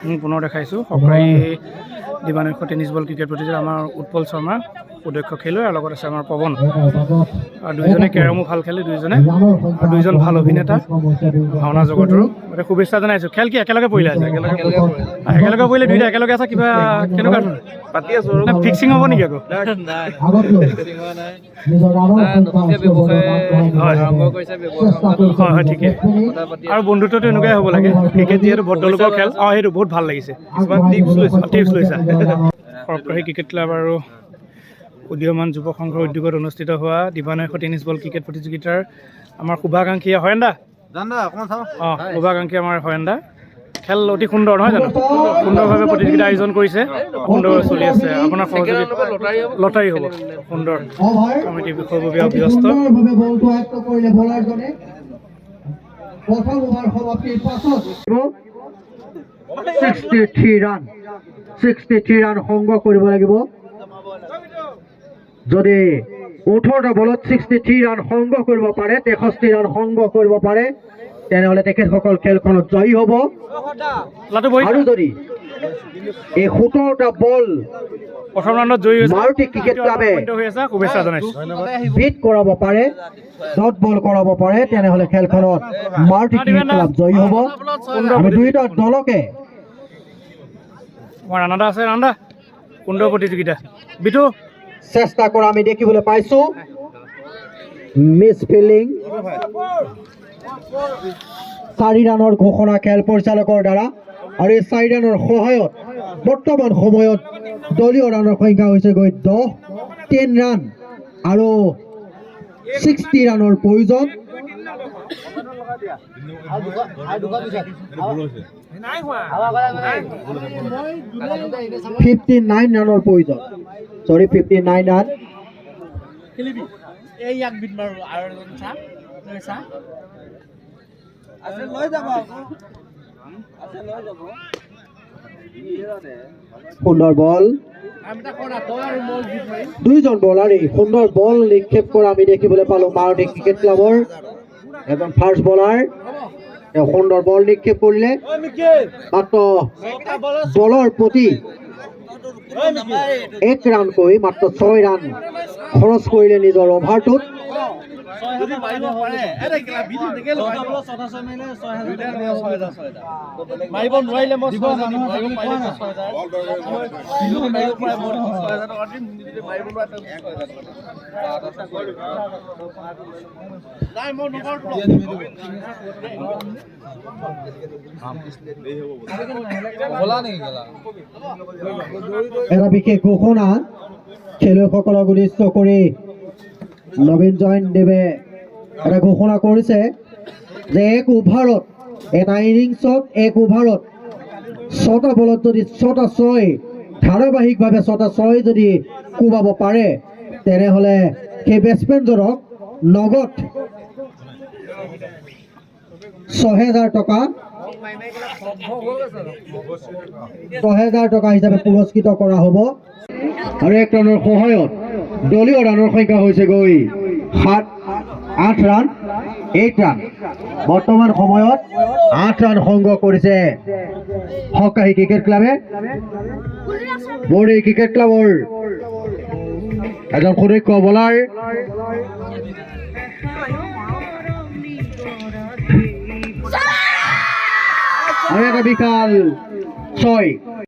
পুনৰ দেখাইছোঁ সক্ৰাৰী দিবানৈশ tennis ball cricket প্ৰতিযোগিতাত আমাৰ উৎপল শৰ্মা সুদক্ষ খেলুৱৈ আৰু লগত আছে আমাৰ পৱন আৰু দুইজনে কেৰমো ভাল খেলে দুইজনে আৰু দুইজন ভাল অভিনেতা ভাওনা জগতৰো গতিকে শুভেচ্ছা জনাইছোঁ। খেল কি একেলগে পৰিলে আজি? একেলগে পৰিলে দুইটা একেলগে আছে কিবা কেনেকুৱা পাতি আছোঁ ফিক্সিং হ'ব নেকি আকৌ? হয় ঠিকে আৰু বন্ধুত্বটো এনেকুৱাই হ'ব লাগে। ক্ৰিকেট যিহেতু ভদ্ৰলোকৰ খেল সেইটো বহুত ভাল লাগিছে। টিপছ লৈছা সৰকাৰী ক্ৰিকেট ক্লাব আৰু উদীয়মান যুৱ সংঘৰ উদ্যোগত অনুষ্ঠিত হোৱা দিবানৈশ টেনিছ বল ক্ৰিকেট প্ৰতিযোগিতাৰ আমাৰ শুভাকাংক্ষী হৰেন্দা শুভাকাংক্ষী আমাৰ হৰেন্দা খেল অতি সুন্দৰ নহয় জানো? সুন্দৰভাৱে প্ৰতিযোগিতা আয়োজন কৰিছে, সুন্দৰভাৱে চলি আছে। আপোনাৰ সহযোগিতা লটাৰী হ'ব সুন্দৰ কমিটিৰ বিষয়ববীয়া ব্যস্ত। প্ৰথম ওভাৰ সমাপ্তিৰ পাছত 63 ৰান সংগ্ৰহ কৰিব লাগিব। যদি 18টা বলত 63 ৰান সংগ্ৰহ কৰিব পাৰে, 63 ৰান সংগ্ৰহ কৰিব পাৰে, তেনেহ'লে তেখেতসকল খেলখনত জয়ী হ'ব। আৰু যদি এই 17টা বল প্ৰথম ৰাউণ্ডত জয়ী হৈছে মাৰুতি ক্ৰিকেট ক্লাবে শুভেচ্ছা জনাইছোঁ। বিট কৰাব পাৰে, ডট বল কৰাব পাৰে, তেনেহ'লে খেলখনত মাৰুতি ক্ৰিকেট ক্লাব জয়ী হ'ব। আমি দুয়োটা দলকে ৰাণা আছে ৰাণা সুন্দৰ প্ৰতিযোগিতা বিটু চেষ্টা কৰা আমি দেখিবলৈ পাইছোঁ। মিছ ফিল্ডিং 4 ৰানৰ ঘোষণা খেল পৰিচালকৰ দ্বাৰা আৰু এই 4 ৰানৰ সহায়ত বৰ্তমান সময়ত দলীয় ৰানৰ সংখ্যা হৈছে গৈ 10 ৰান আৰু 60 ৰানৰ প্ৰয়োজন। 59 ৰানৰ প্ৰয়োজন। 59 ৰান। সুন্দৰ বল, দুইজন বলাৰে সুন্দৰ বল নিক্ষেপ কৰা আমি দেখিবলৈ পালোঁ। মাৰুতি ক্ৰিকেট ক্লাবৰ এজন ফাৰ্ষ্ট বলাৰ তেওঁ সুন্দৰ বল নিক্ষেপ কৰিলে। মাত্ৰ বলৰ প্ৰতি 1 ৰানকৈ মাত্ৰ 6 ৰান খৰচ কৰিলে নিজৰ অভাৰটোত। এটা বিশেষ ঘোষণা খেলুৱৈসকলক উদ্দেশ্য কৰি নবীন জয়ন্ত দেৱে এটা ঘোষণা কৰিছে যে এটা ইনিংছত 1 অভাৰত 6টা বলত যদি 6টা 6 ধাৰাবাহিকভাৱে 6টা 6 যদি কোবাব পাৰে, তেনেহ'লে সেই বেটছমেনজনক নগদ 6,000 টকা হিচাপে পুৰস্কৃত কৰা হ'ব। আৰু 1 ৰানৰ সহায়ত দলীয় ৰানৰ সংখ্যা হৈছে গৈ 8 ৰান 8 ৰান। বৰ্তমান সময়ত 8 ৰান সংগ্ৰহ কৰিছে সক্ৰাৰী ক্ৰিকেট ক্লাবে। বৰদৈ ক্ৰিকেট ক্লাবৰ এজন সুদক্ষ বলাৰ আৰু এটা বিশাল 6।